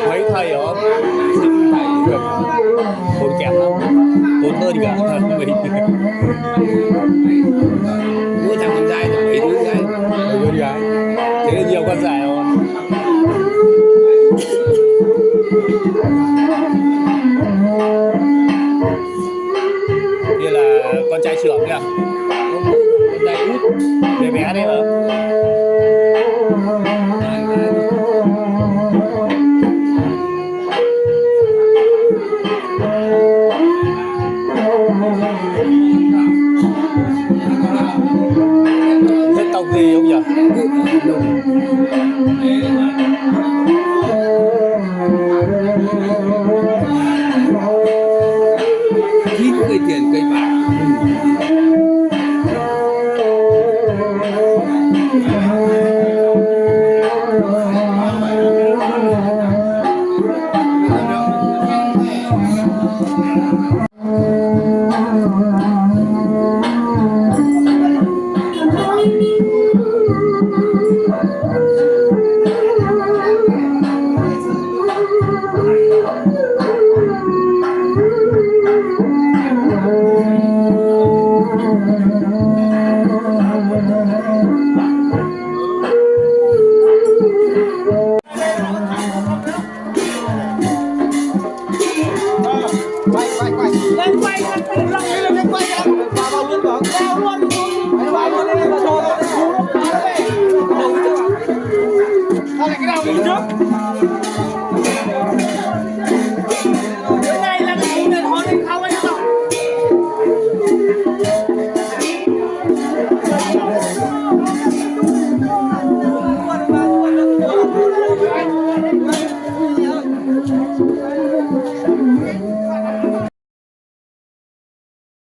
mấy thầy ở thầy được tốn kém lắm, tốn hơn cả mình. mỗi thằng con trai là mấy đứa gái, thế là nhiều con dài không? Kia là con trai trưởng kìa, con trai út bé bé đấy hả? Thế tộc gì không nhỉ? chín cây tiền cây bạc. Lên quay lên lăng ấy lên quay ra vào luôn vào luôn vào luôn lên vào rồi sao lại cái nào đi trước cái này là cái gì này họ đi không ấy đâu